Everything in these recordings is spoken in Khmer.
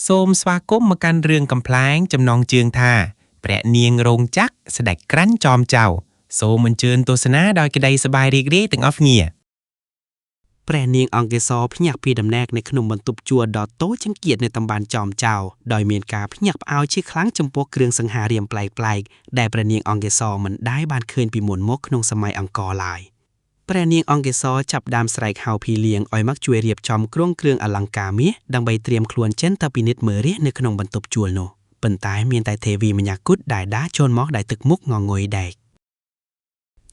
សូមស្វាគមន៍មកកាន់រឿងកំ pl ែងចំណងជើងថាព្រះនាងរោងចក្រស្ដេចក្រាន់ចោមចៅសូមអញ្ជើញទស្សនាដោយក្តីសប្បាយរីករាយទាំងអស់គ្នាព្រះនាងអង្គេសរភ្ញាក់ពីដំណេកនៅក្នុងបន្ទប់ជួលដ៏តូចចង្កៀតនៅតំបន់ចោមចៅដោយមានការភ្ញាក់ផ្អើលជាខ្លាំងចំពោះគ្រឿងសង្ហារិមប្លែកៗដែលព្រះនាងអង្គេសរមិនដែលបានឃើញពីមុនមកក្នុងសម័យអង្គរឡើយព្រះនាងអង្គេសរចាប់ផ្ដើមស្រែកហៅភីលៀងឲ្យមកជួយរៀបចំគ្រងគ្រឿងអលង្ការមាសដើម្បីត្រៀមខ្លួនចេញទៅពិនិត្យមើលរាសនៅក្នុងបន្ទប់ជួលនោះប៉ុន្តែមានតែទេវីមញ្ញាគុតដែលដើរចូលមកដោយទឹកមុខងងុយដែក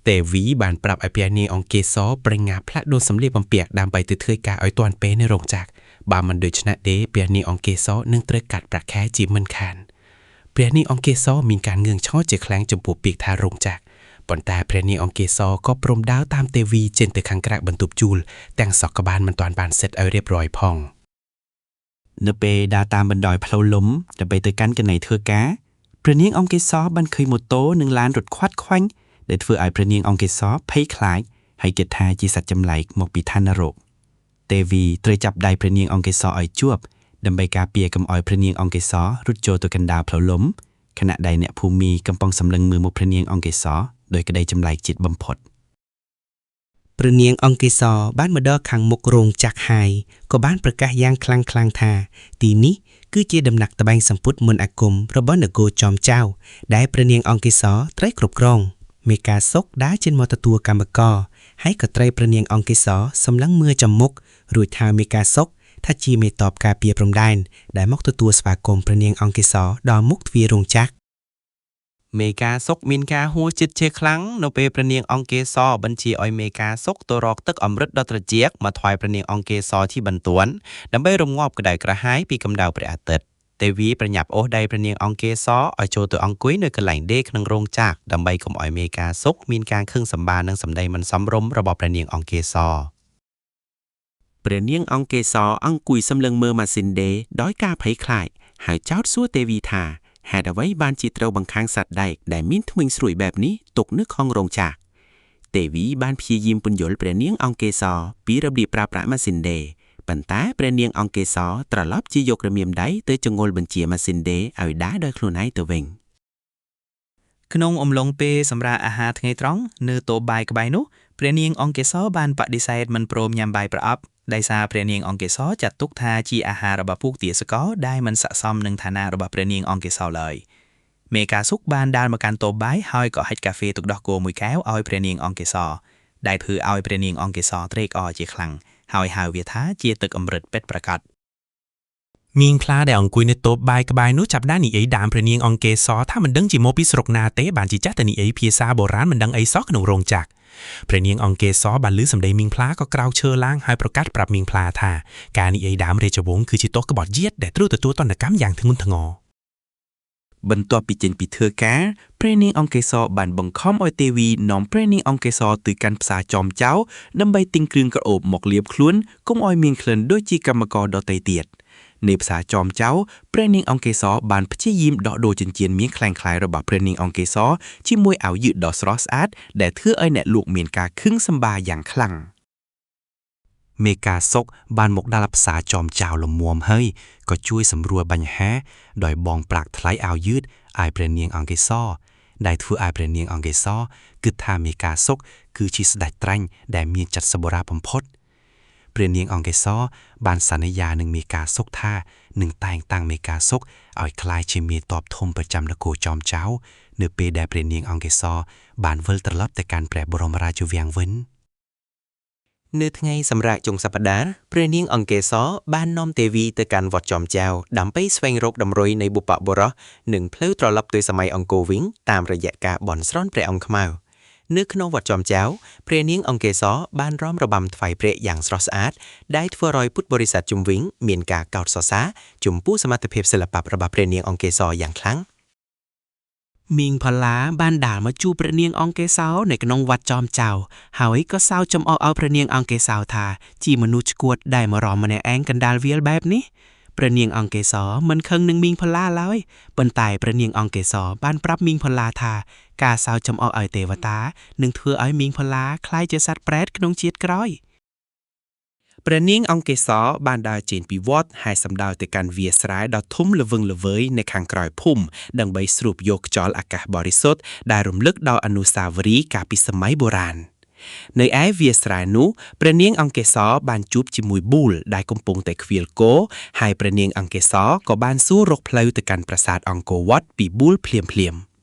ទេវីបានប្រាប់ឲ្យព្រះនាងអង្គេសរប្រញាប់ផ្លាស់ដូរសម្លៀកបំពាក់ដើម្បីទៅធ្វើការឲ្យទាន់ពេលនៅរោងចក្របើមិនដូច្នេះទេព្រះនាងអង្គេសរនឹងត្រូវកាត់ប្រាក់ខែជាមិនខានព្រះនាងអង្គេសរមានការងឿងឆោតជាខ្លាំងចំពោះពាក្យថារោងចក្រប៉ុន្តែព្រះនាងអង្គេសរក៏ព្រមដើរតាមទេវីចេញទៅខាងក្រៅបន្ទប់ជួលទាំងសក់ក្បានមិនទាន់បានសេតឲ្យរៀបរយផងនៅពេលដើរតាមបណ្ដោយផ្លូវលំដើម្បីទៅកាន់កន្លែងធ្វើការព្រះនាងអង្គេសរបានឃើញម៉ូតូនិងឡានរត់ខ្វាត់ខ្វាញ់ដែលធ្វើឲ្យព្រះនាងអង្គេសរភ័យខ្លាចហើយគិតថាជាសត្វចម្លែកមកពីឋាននរកទេវីត្រូវចាប់ដៃព្រះនាងអង្គេសរឲ្យជាប់ដើម្បីការពារកុំឲ្យព្រះនាងអង្គេសររត់ចូលទៅកណ្ដាលផ្លូវលំខណៈដែលអ្នកភូមិកំពុងសម្លឹងមើលមុខព្រះនាងអង្គេសរដោយក្តីចម្លែកចិត្តបំផុតព្រះនាងអង្គេសរបានមកដល់ខាងមុខរោងចក្រហើយក៏បានប្រកាសយ៉ាងខ្លាំងថាទីនេះគឺជាដំណាក់ត្បែងសម្ពុតមន្តអាគមរបស់នគរចោមចៅដែលព្រះនាងអង្គេសរត្រូវគ្រប់គ្រងមេការសុកដើរចេញមកទទួលកម្មករហើយក៏ត្រូវព្រះនាងអង្គេសរសម្លឹងមើលចំមុខរួចថាមេការសុកថាជាមេតបការពារព្រំដែនដែលមកទទួលស្វាគមន៍ព្រះនាងអង្គេសរដល់មុខទ្វាររោងចក្រមេការសុកមានការហួសចិត្តជាខ្លាំងនៅពេលព្រះនាងអង្គេសរបញ្ជាឲ្យមេការសុកទៅរកទឹកអមฤតដ៏ត្រជាក់មកថ្វាយព្រះនាងអង្គេសរជាបន្ទាន់ដើម្បីរងាប់ក្តៅក្រហាយពីកម្ដៅព្រះអាទិត្យទេវីប្រញាប់អូសដៃព្រះនាងអង្គេសរឲ្យចូលទៅអង្គុយនៅកន្លែងដេកក្នុងរោងចក្រដើម្បីកុំឲ្យមេការសុកមានការខឹងសម្បារនឹងសម្ដីមិនសមរម្យរបស់ព្រះនាងអង្គេសរព្រះនាងអង្គេសរអង្គុយសម្លឹងមើលម៉ាស៊ីនដេរដោយការភ័យខ្លាចហើយចោទសួរទេវីថាហេតុអ្វីបានជាត្រូវបង្ខាំងសត្វដែកដែលមានធ្មេញស្រួយបែបនេះទុកនៅក្នុងរោងចក្រទេវីបានព្យាយាមពន្យល់ព្រះនាងអង្គេសរពីរបៀបប្រើប្រាស់ម៉ាស៊ីនដេរប៉ុន្តែព្រះនាងអង្គេសរត្រឡប់ជាយករមៀមដៃទៅចងល់បញ្ជាម៉ាស៊ីនដេរឲ្យដើរដោយខ្លួនឯងទៅវិញក្នុងអំឡុងពេលសម្រាប់អាហារថ្ងៃត្រង់នៅតូបបាយក្បែរនោះព្រះនាងអង្គេសរបានបដិសេធមិនព្រមញ៉ាំបាយប្រអប់ដោយសារព្រះនាងអង្គេសរចាត់ទុកថាជាអាហាររបស់ពួកទាសករដែលមិនស័ក្តិសមនឹងឋានៈរបស់ព្រះនាងអង្គេសរឡើយមេការសុកបានដើរមកកាន់តូបបាយហើយក៏ហិចកាហ្វេទឹកដោះគោមួយកែវឲ្យព្រះនាងអង្គេសរដែលធ្វើឲ្យព្រះនាងអង្គេសរត្រេកអរជាខ្លាំងហើយហៅវាថាជាទឹកអមฤតពិតប្រាកដមីងផ្លាដែលអង្គុយនៅតូបបាយក្បែរនោះចាប់ដើមនិយាយដើមព្រះនាងអង្គេសរថាមិនដឹងជាមកពីស្រុកណាទេបានជាចាស់តែនិយាយភាសាបុរាណមិនដឹងអីសោះក្នុងរោងចក្រព្រះនាងអង្គេសរបានឮសម្ដីមីងផ្លាក៏ក្រោកឈរឡើងហើយប្រកាសប្រាប់មីងផ្លាថាការនិយាយដើមរាជវង្សគឺជាទោសក្បត់ជាតិដែលត្រូវទទួលទណ្ឌកម្មយ៉ាងធ្ងន់ធ្ងរបន្ទាប់ពីចេញពីធ្វើការព្រះនាងអង្គេសរបានបង្ខំឲ្យទេវីនាំព្រះនាងអង្គេសរទៅកាន់ផ្សារចោមចៅដើម្បីទិញគ្រឿងក្រអូបមកលាបខ្លួនកុំឲ្យមានក្លិនដូចជាកម្មករដទៃទៀតនៅផ្សារចោមចៅព្រះនាងអង្គេសរបានព្យាយាមដកដូរចិញ្ចៀនមាសខ្លាំងៗរបស់ព្រះនាងអង្គេសរជាមួយអាវយឺតដ៏ស្រស់ស្អាតដែលធ្វើឲ្យអ្នកលក់មានការខឹងសម្បារយ៉ាងខ្លាំងមេការសុកបានមកដល់ផ្សារចោមចៅលំមួមហើយក៏ជួយសម្រួលបញ្ហាដោយបងប្រាក់ថ្លៃអាវយឺតឲ្យព្រះនាងអង្គេសរដែលធ្វើឲ្យព្រះនាងអង្គេសរគិតថាមេការសុកគឺជាស្ដេចត្រាញ់ដែលមានចិត្តសប្បុរសបំផុតព្រះនាងអង្គេសរបានសន្យានឹងមេការសុកថានឹងតែងតាំងមេការសុកឲ្យក្លាយជាមេតបធំប្រចាំនគរចោមចៅនៅពេលដែលព្រះនាងអង្គេសរបានវិលត្រឡប់ទៅកាន់ព្រះបរមរាជវាំងវិញនៅថ្ងៃសម្រាប់ចុងសប្តាហ៍ព្រះនាងអង្គេសរបាននាំទេវីទៅកាន់វត្តចោមចៅដើម្បីស្វែងរកតម្រុយនៃបុព្វបុរសនិងផ្លូវត្រឡប់ទៅសម័យអង្គរវិញតាមរយៈការបន់ស្រន់ព្រះអង្គខ្មៅនៅក្នុងវត្តចោមចៅព្រះនាងអង្គេសរបានរាំរបាំថ្វាយព្រះយ៉ាងស្រស់ស្អាតដែលធ្វើឲ្យពុទ្ធបរិស័ទជុំវិញមានការកោតសរសើរចំពោះសមត្ថភាពសិល្បៈរបស់ព្រះនាងអង្គេសរយ៉ាងខ្លាំងមីងផល្លាបានដើរមកជួបព្រះនាងអង្គេសរនៅក្នុងវត្តចោមចៅហើយក៏សើចចំអកឲ្យព្រះនាងអង្គេសរថាជាមនុស្សឈួតដែលមករំម្នាក់ឯងកណ្ដាលវាលបែបនេះព្រះនាងអង្គេសរមិនខឹងនឹងមីងផល្លាឡើយប៉ុន្តែព្រះនាងអង្គេសរបានប្រាប់មីងផល្លាថាការសើចចំអកឲ្យទេវតានឹងធ្វើឲ្យមីងផល្លាក្លាយជាសត្វប្រេតក្នុងជាតិក្រោយ ព្រះនាងអង្គេសរបានដើរចេញពីវត្តហើយសំដៅទៅកាន់វាលស្រែដ៏ធំល្វឹងល្វើយនៅខាងក្រោយភូមិដើម្បីស្រូបយកខ្យល់អាកាសបរិសុទ្ធដែលរំលឹកដល់អនុស្សាវរីយ៍កាលពីសម័យបុរាណនៅឯវាលស្រែនោះព្រះនាងអង្គេសរបានជួបជាមួយប៊ូលដែលកំពុងតែខ្វៀលគោហើយព្រះនាងអង្គេសរក៏បានសួររកផ្លូវទៅកាន់ប្រាសាទអង្គរវត្តពីប៊ូលភ្លាមៗ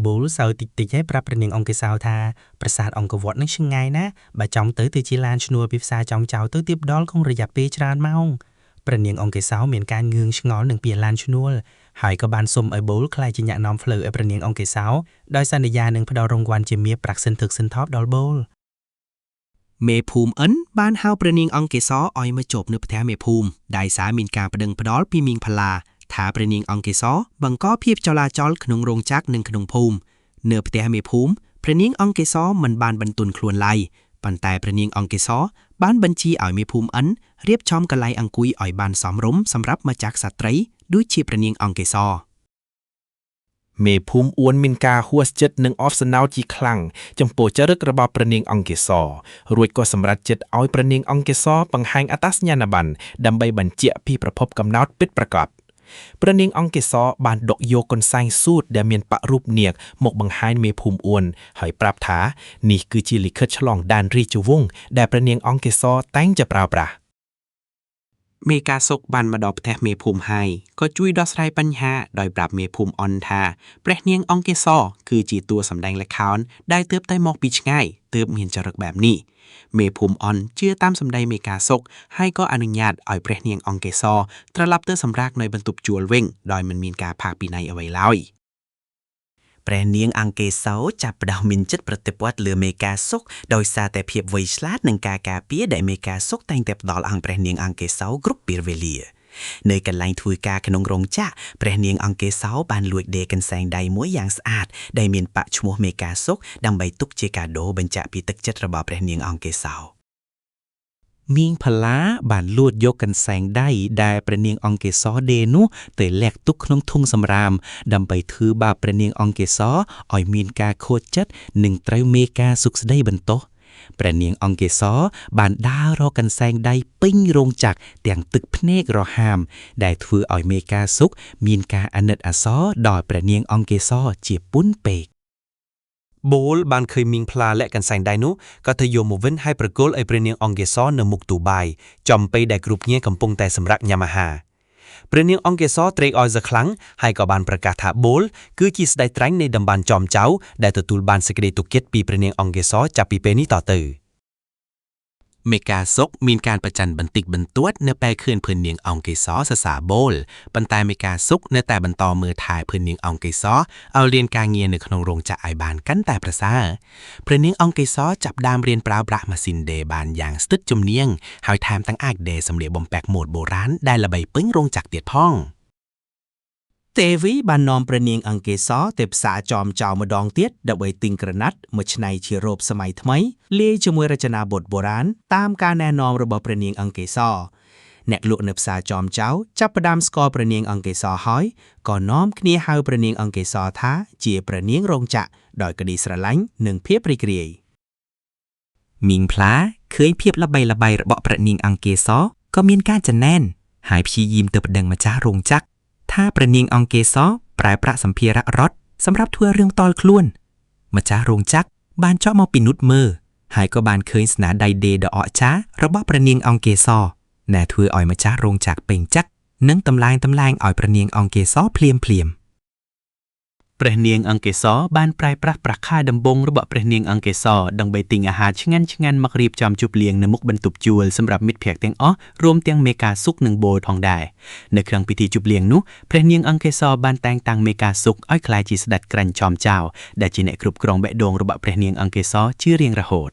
ប៊ូលសើតិចៗប្រាប់ព្រះនាងអង្គេសរថាប្រាសាទអង្គរវត្តនឹងឆ្ងាយណាស់បើចង់ទៅជាឡានឈ្នួលពីផ្សារចំចៅទៅទៀបដលក្នុងរយៈពេលច្រើនម៉ោងព្រះនាងអង្គេសរមានការងឿងឆ្ងល់នឹងពីឡានឈ្នួលហើយក៏បានសុំឲ្យប៊ូលក្លាយជាអ្នកនាំផ្លូវឲ្យព្រះនាងអង្គេសរដោយសន្យានឹងផ្ដល់រង្វាន់ជាមាសប្រាក់សិនធឹកសិនថប់ដល់ប៊ូលមេភូមិអិនបានហៅព្រះនាងអង្គេសរឲ្យមកជប់នៅផ្ទះមេភូមិដោយសារមានការប្តឹងផ្ដាល់ពីមីងផល្លាថាព្រះនាងអង្គេសរបង្កភាពចលាចលក្នុងរោងចក្រនិងក្នុងភូមិនៅផ្ទះមេភូមិព្រះនាងអង្គេសរមិនបានបន្ទន់ខ្លួនឡើយប៉ុន្តែព្រះនាងអង្គេសរបានបញ្ជាឲ្យមេភូមិអិនរៀបចំកន្លែងអង្គុយឲ្យបានសមរម្យសម្រាប់ម្ចាស់ក្សត្រីដូចជាព្រះនាងអង្គេសរមេភូមិអួនមានការហួសចិត្តនិងអបស្នើជាខ្លាំងចំពោះចរិតរបស់ព្រះនាងអង្គេសររួចក៏សម្រេចចិត្តឲ្យព្រះនាងអង្គេសរបង្ហាញអត្តសញ្ញាណប័ណ្ណដើម្បីបញ្ជាក់ពីប្រភពកំណើតពិតប្រាកដព្រះនាងអង្គេសរបានដកយកកន្សែងស៊ូតដែលមានប៉ាក់រូបនាគមកបង្ហាញមេភូមិអួនហើយប្រាប់ថានេះគឺជាលិខិតឆ្លងដែនរាជវង្សដែលព្រះនាងអង្គេសរតែងតែប្រើប្រាស់មេកាសុកបានមកដល់ផ្ទះមេភូមិហើយក៏ជួយដោះស្រាយបញ្ហាដោយប្រាប់មេភូមិអនថាព្រះនាងអង្គេសរគឺជាតួសម្ដែងល្ខោនដែលទើបតែមកពីឆ្ងាយទើបមានចរិតបែបនេះមេភូមិអនជឿតាមសម្ដីមេកាសុកហើយក៏អនុញ្ញាតឲ្យព្រះនាងអង្គេសរត្រឡប់ទៅសម្រាកនៅបន្ទប់ជួលវិញដោយមិនមានការផាកពិន័យអ្វីឡើយព្រះនាងអង្គេសរចាប់ផ្ដើមមានចិត្តប្រតិបត្តិលើមេកាសុកដោយសារតែភាពវៃឆ្លាតនិងការការពារដែលមេកាសុកតែងតែផ្ដល់អង្គព្រះនាងអង្គេសរគ្រប់ពេលវេលានៅកន្លែងធ្វើការក្នុងរោងចក្រព្រះនាងអង្គេសរបានលួចដេកកន្សែងដៃមួយយ៉ាងស្អាតដែលមានប៉ាក់ឈ្មោះមេកាសុកដើម្បីទុកជាកាដូបញ្ជាក់ពីទឹកចិត្តរបស់ព្រះនាងអង្គេសរមីងផល្លាបានលួចយកកន្សែងដៃដែលព្រះនាងអង្គេសរដេរនោះទៅលាក់ទុកក្នុងធុងសំរាមដើម្បីធ្វើបាបព្រះនាងអង្គេសរឲ្យមានការខូចចិត្តនិងត្រូវមេការសុខស្ដីបន្ទោសព្រះនាងអង្គេសរបានដើររកកន្សែងដៃពេញរោងចក្រទាំងទឹកភ្នែករហាមដែលធ្វើឲ្យមេការសុខមានការអាណិតអាសរដល់ព្រះនាងអង្គេសរជាពន់ពេកបូលបានឃើញមីងផ្លាលាក់កន្សែងដៃនោះក៏ទៅយកមកវិញឲ្យប្រគល់ឲ្យព្រះនាងអង្គេសរនៅមុខទូបាយចំពេលដែលគ្រប់គ្នាកំពុងតែសម្រាកញ៉ាំអាហារព្រះនាងអង្គេសរត្រេកអរសខ្លាំងហើយក៏បានប្រកាសថាបូលគឺជាស្ដេចត្រាញ់នៃតំបន់ចំចៅដែលទទួលបានសេចក្តីទុកចិត្តពីព្រះនាងអង្គេសរចាប់ពីពេលនេះតទៅមេកាសុកមានការប្រច័ណ្ឌបន្តិចបន្តួចនៅពេលឃើញព្រះនាងអង្គេសរសរសើរបូលប៉ុន្តែមេកាសុកនៅតែបន្តមើលថែព្រះនាងអង្គេសរឲ្យរៀនការងារនៅក្នុងរោងចក្រឲ្យបានកាន់តែប្រសើរព្រះនាងអង្គេសរចាប់ផ្ដើមរៀនប្រើប្រាស់ម៉ាស៊ីនដេរបានយ៉ាងស្ទាត់ជំនាញហើយថែមទាំងអាចដេរសម្លៀកបំពាក់ម៉ូដបុរាណដែលល្បីពេញរោងចក្រទៀតផងទេវីបាននាំព្រះនាងអង្គេសរទៅផ្សារចំចៅម្ដងទៀតដើម្បីទិញក្រណាត់មួយច្នៃជារ៉ូបសម័យថ្មីលាយជាមួយរចនាបថបុរាណតាមការណែនាំរបស់ព្រះនាងអង្គេសរអ្នកលក់នៅផ្សារចំចៅចាប់ផ្ដើមស្គាល់ព្រះនាងអង្គេសរហើយក៏នាំគ្នាហៅព្រះនាងអង្គេសរថាជាព្រះនាងរោងចក្រដោយក្តីស្រឡាញ់និងភាពរីករាយមីងផ្លាឃើញភាពល្បីល្បាញរបស់ព្រះនាងអង្គេសរក៏មានការចំណែនហើយព្យាយាមទៅប្តឹងម្ចាស់រោងចក្រថាព្រះនាងអង្គេសរប្រើប្រាក់សម្ភារៈរដ្ឋសម្រាប់ធ្វើរឿងតល់ខ្លួនម្ចាស់រោងចក្របានចុះមកពិនិត្យមើលហើយក៏បានឃើញស្នាដៃដេរដ៏អស្ចារ្យរបស់ព្រះនាងអង្គេសរណែធ្វើឲ្យម្ចាស់រោងចក្រពេញចិត្តនិងតម្លែងឲ្យព្រះនាងអង្គេសរភ្លាមព្រះនាងអង្គេសរបានប្រើប្រាស់ប្រាក់ខែដំបូងរបស់ព្រះនាងអង្គេសរដើម្បីទិញអាហារឆ្ងាញ់ៗមករៀបចំជប់លៀងនៅមុខបន្ទប់ជួលសម្រាប់មិត្តភក្តិទាំងអស់រួមទាំងមេកាសុកនិងបូលផងដែរនៅក្នុងពិធីជប់លៀងនោះព្រះនាងអង្គេសរបានតែងតាំងមេកាសុកឲ្យក្លាយជាស្ដេចក្រាញ់ចំចៅដែលជាអ្នកគ្រប់គ្រងបេះដូងរបស់ព្រះនាងអង្គេសរជារៀងរហូត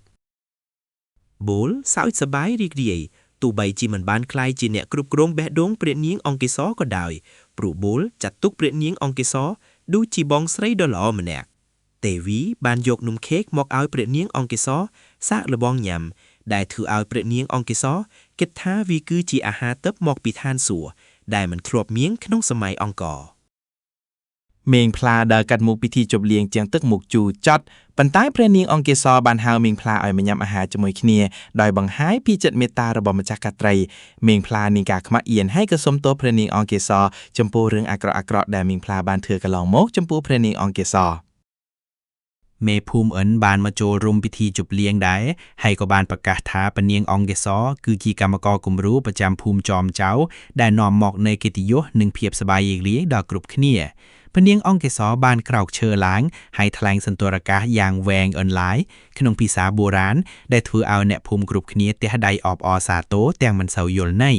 បូលសើចសប្បាយរីករាយទោះបីជាមិនបានក្លាយជាអ្នកគ្រប់គ្រងបេះដូងព្រះនាងអង្គេសរក៏ដោយព្រោះបូលចាត់ទុកព្រះនាងអង្គេសរដូចជាបងស្រីដ៏ល្អម្នាក់ទេវីបានយកនំខេកមកឲ្យព្រះនាងអង្គេសរសាកល្បងញ៉ាំដែលធ្វើឲ្យព្រះនាងអង្គេសរគិតថាវាគឺជាអាហារទិព្វមកពីឋានសួគ៌ដែលមិនធ្លាប់មានក្នុងសម័យអង្គរ មេងផ្លាដើរកាត់មុខពិធីជប់លៀងជាងទឹកមុខជូរចត់ប៉ុន្តែព្រះនាងអង្គេសរបានហៅមេងផ្លាឲ្យមកញ៉ាំអាហារជាមួយគ្នាដោយបង្ហាញពីចិត្តមេត្តារបស់ម្ចាស់កាត្រីមេងផ្លានាងការខ្មាក់អៀនហើយក៏សុំទោសព្រះនាងអង្គេសរចំពោះរឿងអាក្រក់ៗដែលមេងផ្លាបានធ្វើកន្លងមកចំពោះព្រះនាងអង្គេសរមេភូមិអិនបានមកចូលរួមពិធីជប់លៀងដែរហើយក៏បានប្រកាសថាព្រះនាងអង្គេសរគឺជាកម្មករគំរូប្រចាំភូមិចោមចៅដែលនាំមកនូវកិត្តិយសនិងភាពសប្បាយរីករាយដល់គ្រប់គ្នាព្រះនាងអង្គេសរបានក្រោកឈរឡើងហើយថ្លែងសន្ទរអាកាសយ៉ាងវែងអនឡាញក្នុងភាសាបុរាណដែលធ្វើឲ្យអ្នកភូមិគ្រប់គ្នាទះដៃអបអរសាទរទាំងមិនសូវយល់ន័យ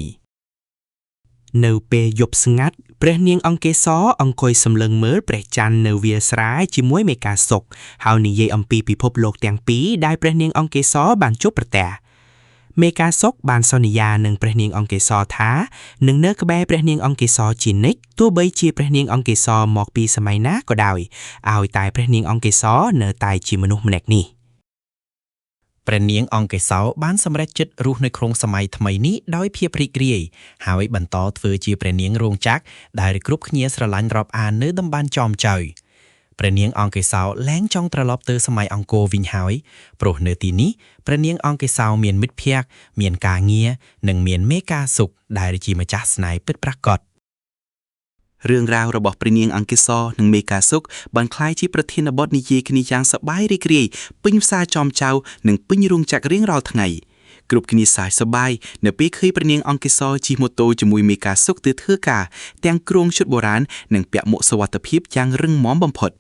នៅពេលយប់ស្ងាត់ព្រះនាងអង្គេសរអង្គុយសម្លឹងមើលព្រះច័ន្ទនៅវាលស្រែជាមួយមេកាសុកហើយនិយាយអំពីពិភពលោកទាំងពីរដែលព្រះនាងអង្គេសរបានជួបប្រទះមេកាសុកបានសន្យានឹងព្រះនាងអង្គេសរថានឹងនៅក្បែរព្រះនាងអង្គេសរជានិច្ចទោះបីជាព្រះនាងអង្គេសរមកពីសម័យណាក៏ដោយឲ្យតែព្រះនាងអង្គេសរនៅតែជាមនុស្សម្នាក់នេះព្រះនាងអង្គេសរបានសម្រេចចិត្តរស់នៅក្នុងសម័យថ្មីនេះដោយភាពរីករាយហើយបន្តធ្វើជាព្រះនាងរោងចក្រដែលគ្រប់គ្នាស្រឡាញ់រាប់អាននៅតំបន់ចោមចៅព្រះនាងអង្គេសរលែងចង់ត្រឡប់ទៅសម័យអង្គរវិញហើយព្រោះនៅទីនេះព្រះនាងអង្គេសរមានមិត្តភក្តិមានការងារនិងមានមេកាសុខដែលជាម្ចាស់ស្នេហ៍ពិតប្រាកដរឿងរ៉ាវរបស់ព្រះនាងអង្គេសរនិងមេកាសុខបានក្លាយជាប្រធានបទនិយាយគ្នាយ៉ាងសប្បាយរីករាយពេញផ្សារចោមចៅនិងពេញរោងចក្ររៀងរាល់ថ្ងៃគ្រប់គ្នាសើចសប្បាយនៅពេលឃើញព្រះនាងអង្គេសរជិះម៉ូតូជាមួយមេកាសុខទៅធ្វើការទាំងគ្រងឈុតបុរាណនិងពាក់មួកសុវត្ថិភាពយ៉ាងរឹងមាំបំផុត